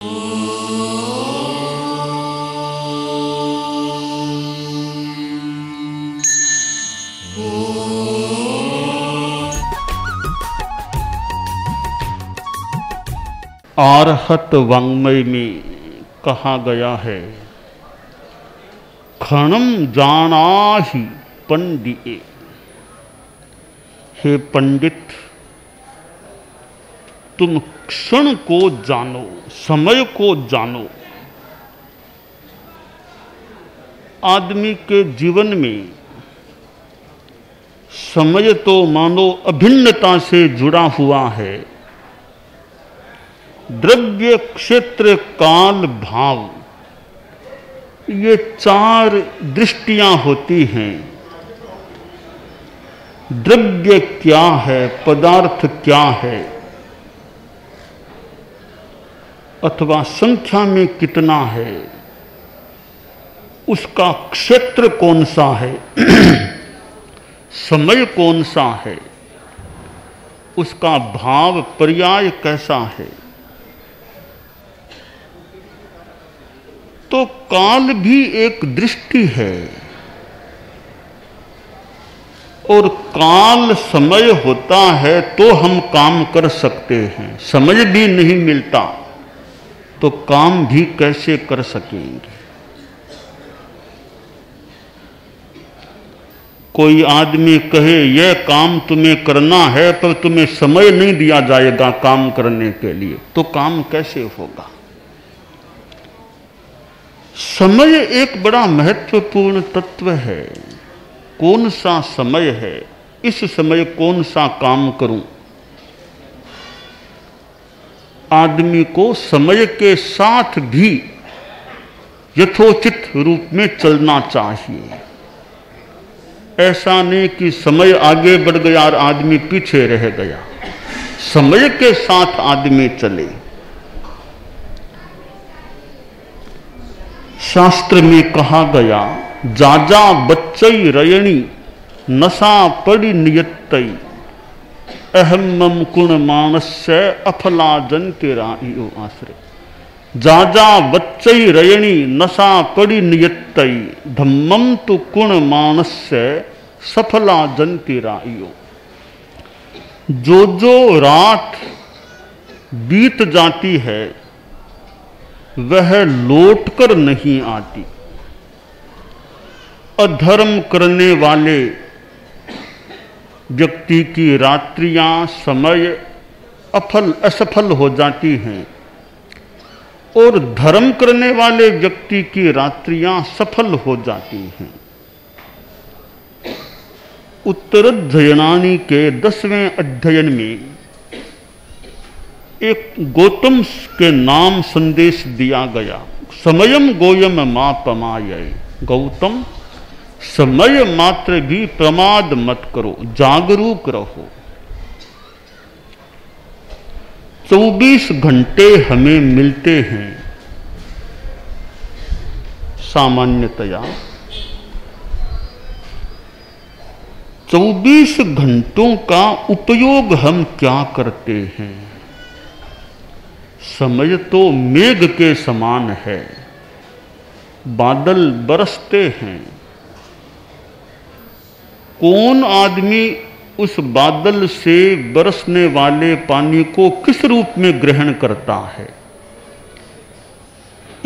आर्हत वाङ्मय में कहा गया है, क्षणम जानाहि पंडिये। हे पंडित, तुम क्षण को जानो, समय को जानो। आदमी के जीवन में समय तो मानो अभिन्नता से जुड़ा हुआ है। द्रव्य, क्षेत्र, काल, भाव, ये चार दृष्टियां होती हैं। द्रव्य क्या है, पदार्थ क्या है, अथवा संख्या में कितना है, उसका क्षेत्र कौन सा है, समय कौन सा है, उसका भाव पर्याय कैसा है। तो काल भी एक दृष्टि है, और काल समय होता है तो हम काम कर सकते हैं। समय भी नहीं मिलता तो काम भी कैसे कर सकेंगे। कोई आदमी कहे यह काम तुम्हें करना है पर तुम्हें समय नहीं दिया जाएगा काम करने के लिए, तो काम कैसे होगा। समय एक बड़ा महत्वपूर्ण तत्व है। कौन सा समय है, इस समय कौन सा काम करूं। आदमी को समय के साथ भी यथोचित रूप में चलना चाहिए। ऐसा नहीं कि समय आगे बढ़ गया और आदमी पीछे रह गया। समय के साथ आदमी चले। शास्त्र में कहा गया, जाजा बच्चई रयणी नशा पड़ी नियत्तई अहम मम कुण मानस्य अफला जन के राइयो आश्रय। जाजा बच्चई रयणी नशा पड़ी नियत्तई धम्मम तु कुण मानस्य सफला जन के राइयो। जो जो रात बीत जाती है वह लौट कर नहीं आती। अधर्म करने वाले व्यक्ति की रात्रियां समय असफल हो जाती हैं, और धर्म करने वाले व्यक्ति की रात्रियां सफल हो जाती हैं। उत्तराध्ययनानि के 10वें अध्ययन में एक गौतम के नाम संदेश दिया गया, समयम गोयम मा पमाय। गौतम, समय मात्र भी प्रमाद मत करो, जागरूक रहो। 24 घंटे हमें मिलते हैं सामान्यतया। 24 घंटों का उपयोग हम क्या करते हैं। समय तो मेघ के समान है, बादल बरसते हैं। कौन आदमी उस बादल से बरसने वाले पानी को किस रूप में ग्रहण करता है।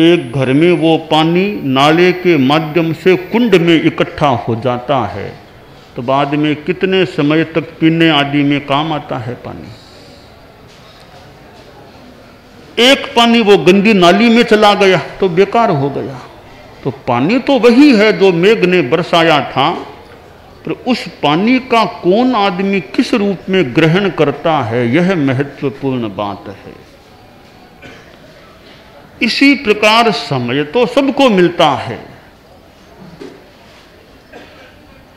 एक घर में वो पानी नाले के माध्यम से कुंड में इकट्ठा हो जाता है, तो बाद में कितने समय तक पीने आदि में काम आता है पानी। एक पानी वो गंदी नाली में चला गया तो बेकार हो गया। तो पानी तो वही है जो मेघ ने बरसाया था, पर उस पानी का कौन आदमी किस रूप में ग्रहण करता है, यह महत्वपूर्ण बात है। इसी प्रकार समय तो सबको मिलता है।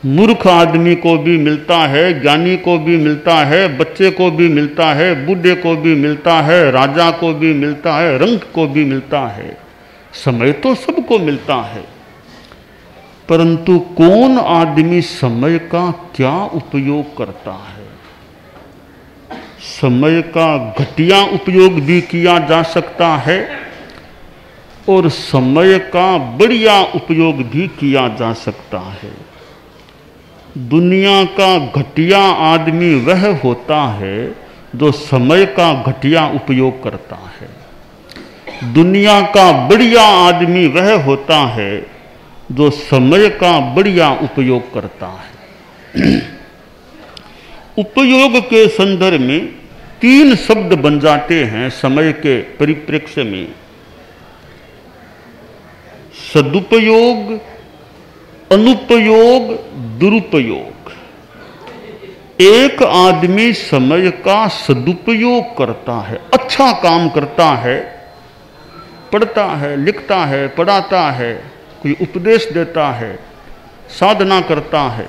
मूर्ख आदमी को भी मिलता है, ज्ञानी को भी मिलता है, बच्चे को भी मिलता है, बूढ़े को भी मिलता है, राजा को भी मिलता है, रंग को भी मिलता है। समय तो सबको मिलता है, परंतु कौन आदमी समय का क्या उपयोग करता है। समय का घटिया उपयोग भी किया जा सकता है और समय का बढ़िया उपयोग भी किया जा सकता है। दुनिया का घटिया आदमी वह होता है जो समय का घटिया उपयोग करता है। दुनिया का बढ़िया आदमी वह होता है जो समय का बढ़िया उपयोग करता है। उपयोग के संदर्भ में 3 शब्द बन जाते हैं समय के परिप्रेक्ष्य में: सदुपयोग, अनुपयोग, दुरुपयोग। एक आदमी समय का सदुपयोग करता है, अच्छा काम करता है, पढ़ता है, लिखता है, पढ़ाता है, कोई उपदेश देता है, साधना करता है।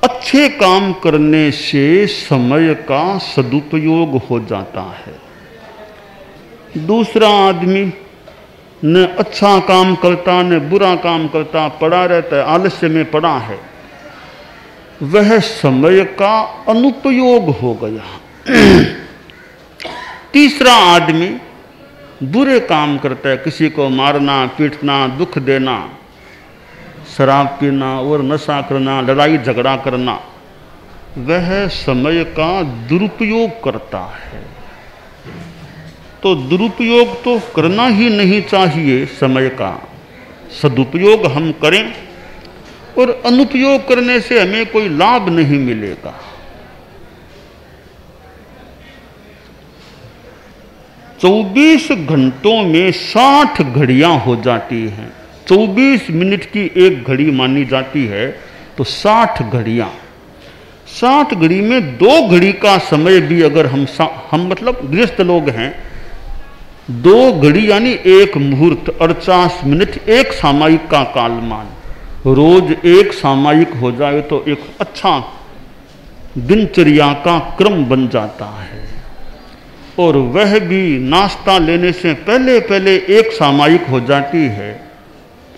अच्छे काम करने से समय का सदुपयोग हो जाता है। दूसरा आदमी न अच्छा काम करता न बुरा काम करता, पड़ा रहता है, आलस्य में पड़ा है, वह समय का अनुपयोग हो गया। तीसरा आदमी बुरे काम करता है, किसी को मारना, पीटना, दुख देना, शराब पीना और नशा करना, लड़ाई झगड़ा करना, वह समय का दुरुपयोग करता है। तो दुरुपयोग तो करना ही नहीं चाहिए, समय का सदुपयोग हम करें और अनुपयोग करने से हमें कोई लाभ नहीं मिलेगा। चौबीस घंटों में 60 घड़ियां हो जाती हैं। 24 मिनट की एक घड़ी मानी जाती है, तो 60 घड़ियां। 60 घड़ी में 2 घड़ी का समय भी अगर हम मतलब गृहस्थ लोग हैं, 2 घड़ी यानी 1 मुहूर्त 48 मिनट, एक सामायिक का कालमान, रोज एक सामायिक हो जाए तो एक अच्छा दिनचर्या का क्रम बन जाता है। और वह भी नाश्ता लेने से पहले पहले एक सामायिक हो जाती है,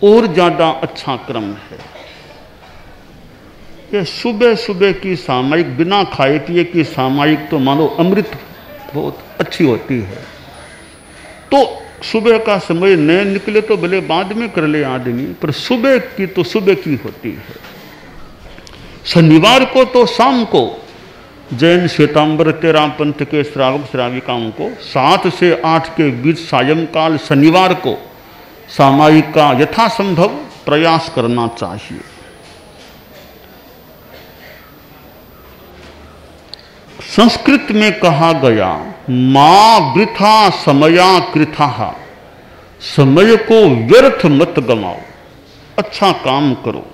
और ज़्यादा अच्छा क्रम है। ये सुबह सुबह की सामायिक, बिना खाए पिए की सामायिक तो मानो अमृत, बहुत अच्छी होती है। तो सुबह का समय न निकले तो भले बाद में कर ले आदमी, पर सुबह की तो सुबह की होती है। शनिवार को तो शाम को जैन श्वेतांबर तेरा पंथ के श्रावक श्राविकाओं को 7 से 8 के बीच सायंकाल शनिवार को सामायिक का यथासंभव प्रयास करना चाहिए। संस्कृत में कहा गया, मां वृथा समया कृथा, समय को व्यर्थ मत गमाओ, अच्छा काम करो।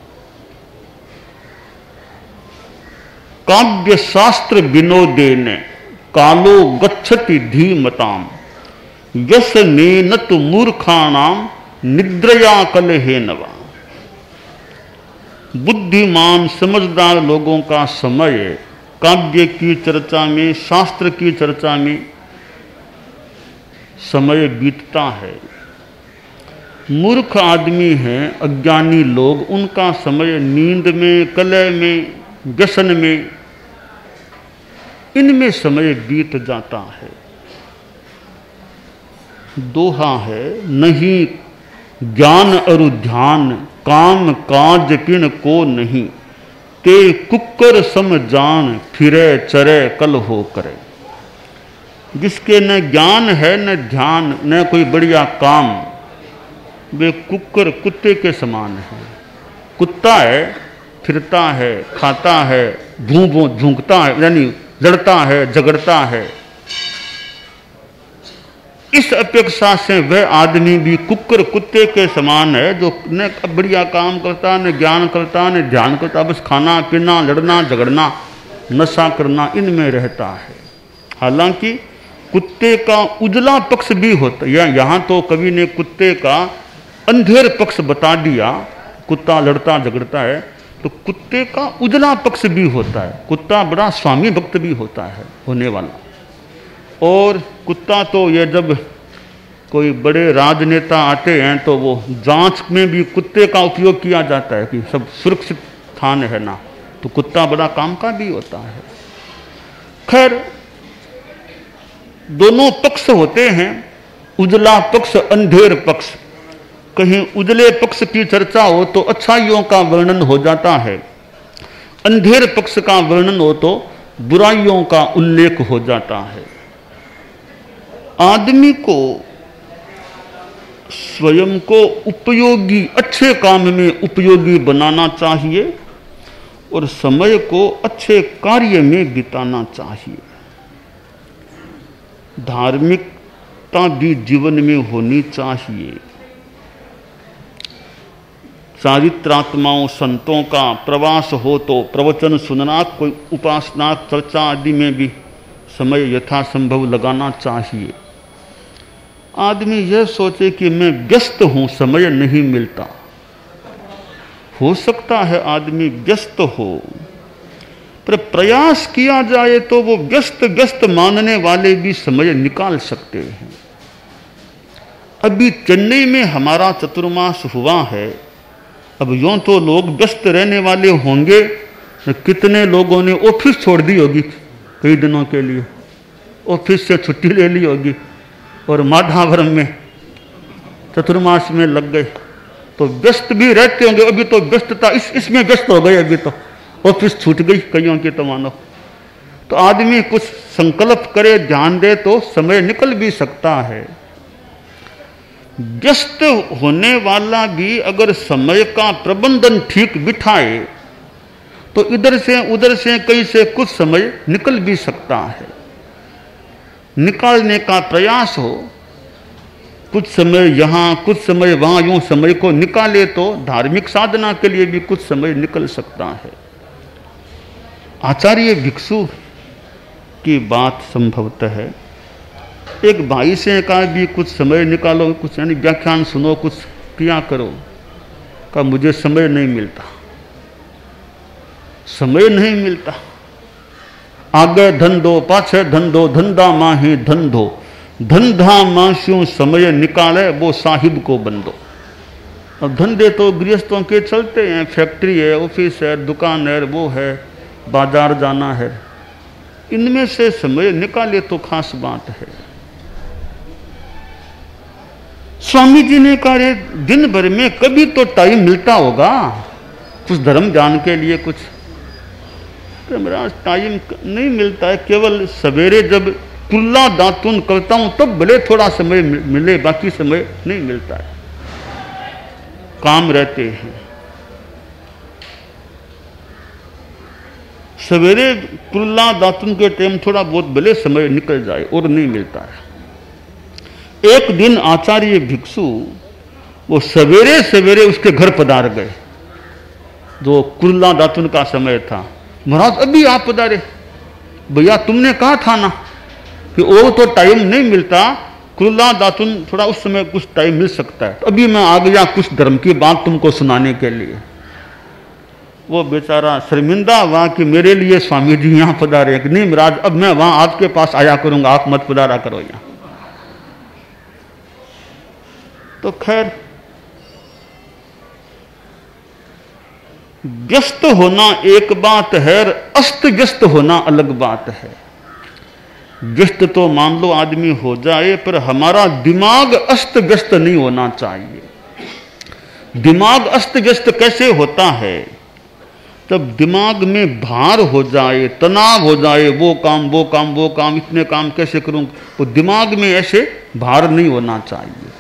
काव्य शास्त्र विनोदेन कालो गच्छति धीमताम, व्यसनेन तु मूर्खाणाम निद्रया कलहेनवा। बुद्धिमान समझदार लोगों का समय काव्य की चर्चा में, शास्त्र की चर्चा में समय बीतता है। मूर्ख आदमी हैं, अज्ञानी लोग, उनका समय नींद में, कलह में, व्यसन में, इनमें समय बीत जाता है। दोहा है, नहीं ज्ञान अरु ध्यान काम काज किन को नहीं, ते कुक्कर सम जान फिरे चरे कल हो करे। जिसके न ज्ञान है न ध्यान न कोई बढ़िया काम, वे कुक्कर कुत्ते के समान है। कुत्ता है, फिरता है, खाता है, भूं भूं झूंकता है, यानी लड़ता है, झगड़ता है। इस अपेक्षा से वह आदमी भी कुक्कर कुत्ते के समान है, जो न बढ़िया काम करता, न ज्ञान करता, न ध्यान करता, बस खाना पीना, लड़ना झगड़ना, नशा करना, इनमें रहता है। हालांकि कुत्ते का उजला पक्ष भी होता है। यहाँ तो कवि ने कुत्ते का अंधेर पक्ष बता दिया। कुत्ता लड़ता झगड़ता है, तो कुत्ते का उजला पक्ष भी होता है। कुत्ता बड़ा स्वामी भक्त भी होता है होने वाला। और कुत्ता तो ये जब कोई बड़े राजनेता आते हैं तो वो जांच में भी कुत्ते का उपयोग किया जाता है कि सब सुरक्षित स्थान है ना, तो कुत्ता बड़ा काम का भी होता है। खैर, दोनों पक्ष होते हैं, उजला पक्ष अंधेर पक्ष। कहीं उजले पक्ष की चर्चा हो तो अच्छाइयों का वर्णन हो जाता है, अंधेर पक्ष का वर्णन हो तो बुराइयों का उल्लेख हो जाता है। आदमी को स्वयं को उपयोगी, अच्छे काम में उपयोगी बनाना चाहिए और समय को अच्छे कार्य में बिताना चाहिए। धार्मिकता भी जीवन में होनी चाहिए। चारित्रात्माओं संतों का प्रवास हो तो प्रवचन सुनना, कोई उपासना चर्चा आदि में भी समय यथासंभव लगाना चाहिए। आदमी यह सोचे कि मैं व्यस्त हूं, समय नहीं मिलता। हो सकता है आदमी व्यस्त हो, पर प्रयास किया जाए तो वो व्यस्त व्यस्त मानने वाले भी समय निकाल सकते हैं। अभी चेन्नई में हमारा चतुर्मास हुआ है। अब यूं तो लोग व्यस्त रहने वाले होंगे, कितने लोगों ने ऑफिस छोड़ दी होगी, कई दिनों के लिए ऑफिस से छुट्टी ले ली होगी और माधावरम में चतुर्मास में लग गए, तो व्यस्त भी रहते होंगे। अभी तो व्यस्तता इसमें व्यस्त हो गए, अभी तो ऑफिस छूट गई कईयों की तो मानो। तो आदमी कुछ संकल्प करे, ध्यान दे तो समय निकल भी सकता है। व्यस्त होने वाला भी अगर समय का प्रबंधन ठीक बिठाए तो इधर से उधर से कहीं से कुछ समय निकल भी सकता है। निकालने का प्रयास हो, कुछ समय यहाँ कुछ समय वहाँ, यूं समय को निकाले तो धार्मिक साधना के लिए भी कुछ समय निकल सकता है। आचार्य भिक्षु की बात संभवतः है। एक भाई से कहा भी कुछ समय निकालो, कुछ यानी व्याख्यान सुनो, कुछ किया करो। कहा मुझे समय नहीं मिलता, समय नहीं मिलता। आगे धंधो पाछे धंधो, धंधा माही धंधो, धंधा मास्यूं समय निकाले वो साहिब को बंदो। अब धंधे तो गृहस्थों के चलते हैं, फैक्ट्री है, ऑफिस है, दुकान है, वो है, बाजार जाना है। इनमें से समय निकाले तो खास बात है। स्वामी जी ने कहा दिन भर में कभी तो टाइम मिलता होगा कुछ धर्म ज्ञान के लिए, कुछ तो मेरा टाइम नहीं मिलता है। केवल सवेरे जब कुल्ला दातुन करता हूं तब भले थोड़ा समय मिले, बाकी समय नहीं मिलता है, काम रहते हैं। सवेरे कुल्ला दातुन के टाइम थोड़ा बहुत भले समय निकल जाए और नहीं मिलता है। एक दिन आचार्य भिक्षु वो सवेरे सवेरे उसके घर पधार गए, जो कुल्ला दातुन का समय था। महाराज अभी आप पधारे, भैया तुमने कहा था ना कि वो तो टाइम नहीं मिलता, कुल्ला दातुन थोड़ा उस समय कुछ टाइम मिल सकता है, तो अभी मैं आ गया कुछ धर्म की बात तुमको सुनाने के लिए। वो बेचारा शर्मिंदा हुआ कि मेरे लिए स्वामी जी यहाँ पधारे। नहीं महाराज अब मैं वहां आपके पास आया करूंगा, आप मत पधारा करो यहाँ। तो खैर व्यस्त होना एक बात है, अस्त व्यस्त होना अलग बात है। व्यस्त तो मान लो आदमी हो जाए, पर हमारा दिमाग अस्त व्यस्त नहीं होना चाहिए। दिमाग अस्त व्यस्त कैसे होता है? तब दिमाग में भार हो जाए, तनाव हो जाए, वो काम वो काम वो काम, इतने काम कैसे करूं। तो दिमाग में ऐसे भार नहीं होना चाहिए।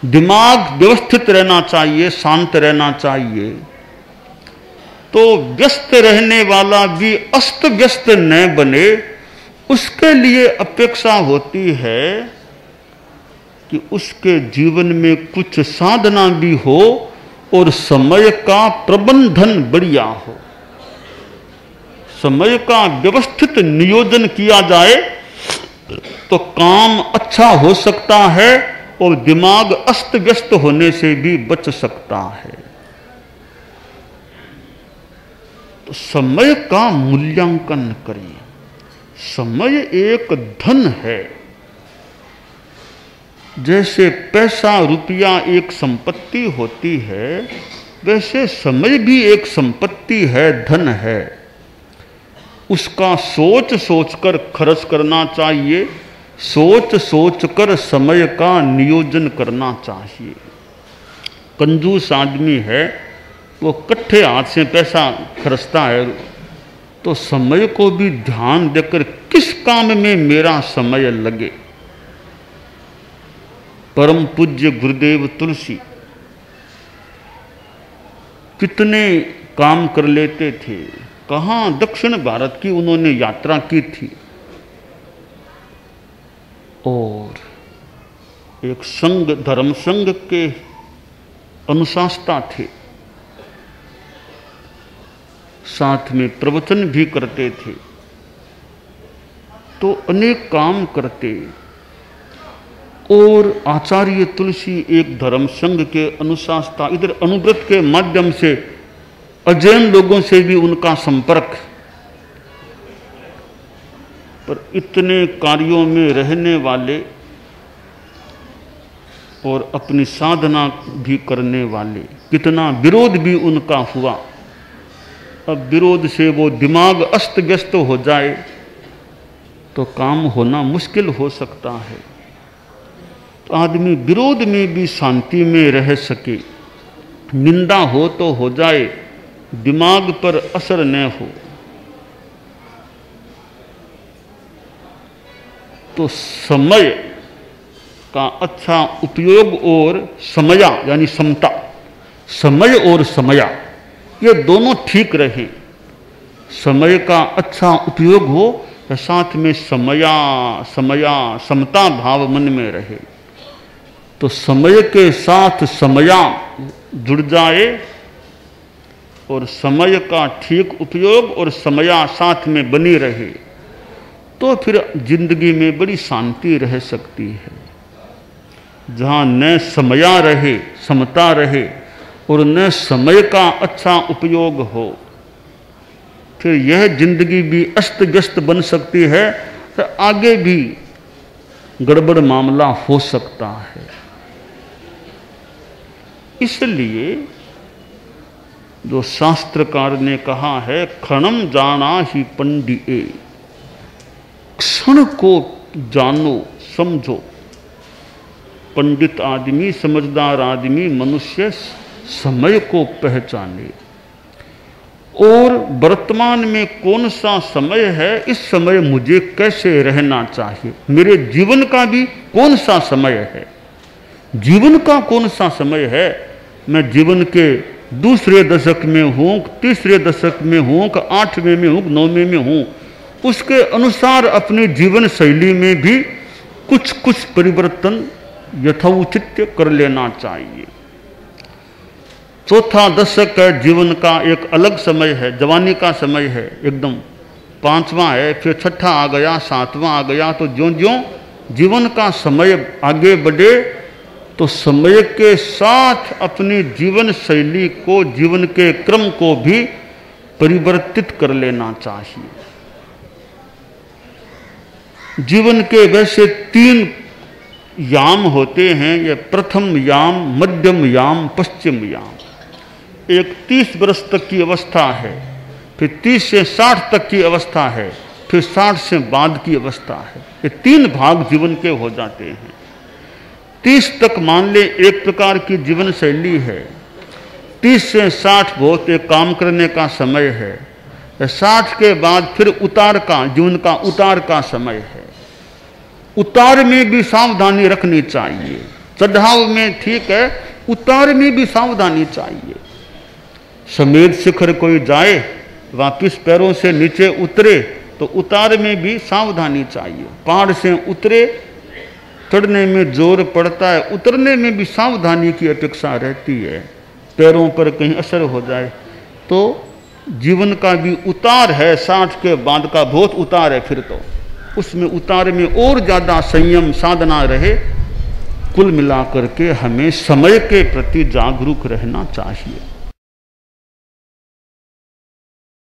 दिमाग व्यवस्थित रहना चाहिए, शांत रहना चाहिए। तो व्यस्त रहने वाला भी अस्त व्यस्त न बने, उसके लिए अपेक्षा होती है कि उसके जीवन में कुछ साधना भी हो और समय का प्रबंधन बढ़िया हो। समय का व्यवस्थित नियोजन किया जाए तो काम अच्छा हो सकता है और दिमाग अस्त व्यस्त होने से भी बच सकता है। तो समय का मूल्यांकन करिए। समय एक धन है, जैसे पैसा रुपया एक संपत्ति होती है, वैसे समय भी एक संपत्ति है, धन है। उसका सोच सोच कर खर्च करना चाहिए, सोच सोच कर समय का नियोजन करना चाहिए। कंजूस आदमी है, वो कट्ठे हाथ से पैसा खर्चता है, तो समय को भी ध्यान देकर किस काम में मेरा समय लगे। परम पूज्य गुरुदेव तुलसी कितने काम कर लेते थे। कहाँ दक्षिण भारत की उन्होंने यात्रा की थी और एक संघ, धर्म संघ के अनुशासता थे, साथ में प्रवचन भी करते थे, तो अनेक काम करते। और आचार्य तुलसी एक धर्म संघ के अनुशासता, इधर अनुव्रत के माध्यम से अजैन लोगों से भी उनका संपर्क, पर इतने कार्यों में रहने वाले और अपनी साधना भी करने वाले, कितना विरोध भी उनका हुआ। अब विरोध से वो दिमाग अस्त व्यस्त हो जाए तो काम होना मुश्किल हो सकता है। तो आदमी विरोध में भी शांति में रह सके, निंदा हो तो हो जाए, दिमाग पर असर न हो। तो समय का अच्छा उपयोग और समया यानी समता, समय और समया ये दोनों ठीक रहे। समय का अच्छा उपयोग हो तो साथ में समया समता भाव मन में रहे। तो समय के साथ समया जुड़ जाए और समय का ठीक उपयोग और समया साथ में बनी रहे, तो फिर जिंदगी में बड़ी शांति रह सकती है। जहाँ न समया रहे, समता रहे और न समय का अच्छा उपयोग हो, फिर यह जिंदगी भी अस्त व्यस्त बन सकती है, तो आगे भी गड़बड़ मामला हो सकता है। इसलिए जो शास्त्रकार ने कहा है, क्षणम जाना ही पंडिये, क्षण को जानो समझो। पंडित आदमी, समझदार आदमी, मनुष्य समय को पहचाने और वर्तमान में कौन सा समय है, इस समय मुझे कैसे रहना चाहिए, मेरे जीवन का भी कौन सा समय है, जीवन का कौन सा समय है। मैं जीवन के दूसरे दशक में हूँ, तीसरे दशक में हूँ, 8वें में हूँ, 9वें में हूँ, उसके अनुसार अपनी जीवन शैली में भी कुछ कुछ परिवर्तन यथोचित कर लेना चाहिए। चौथा दशक है जीवन का, एक अलग समय है, जवानी का समय है एकदम, 5वां है, फिर 6ठा आ गया, 7वां आ गया। तो ज्यों ज्यों जीवन का समय आगे बढ़े, तो समय के साथ अपनी जीवन शैली को, जीवन के क्रम को भी परिवर्तित कर लेना चाहिए। जीवन के वैसे 3 याम होते हैं, ये प्रथम याम, मध्यम याम, पश्चिम याम। एक 30 वर्ष तक की अवस्था है, फिर 30 से 60 तक की अवस्था है, फिर 60 से बाद की अवस्था है। ये 3 भाग जीवन के हो जाते हैं। 30 तक मान ले एक प्रकार की जीवन शैली है, 30 से 60 बहुत एक काम करने का समय है, 60 के बाद फिर उतार का, जीवन का उतार का समय है। उतार में भी सावधानी रखनी चाहिए, चढ़ाव में ठीक है, उतार में भी सावधानी चाहिए। समेत शिखर कोई जाए, वापिस पैरों से नीचे उतरे, तो उतार में भी सावधानी चाहिए। पहाड़ से उतरे, चढ़ने में जोर पड़ता है, उतरने में भी सावधानी की अपेक्षा रहती है, पैरों पर कहीं असर हो जाए। तो जीवन का भी उतार है, 60 के बाद का बहुत उतार है, फिर तो उसमें उतार में और ज़्यादा संयम साधना रहे। कुल मिलाकर के हमें समय के प्रति जागरूक रहना चाहिए।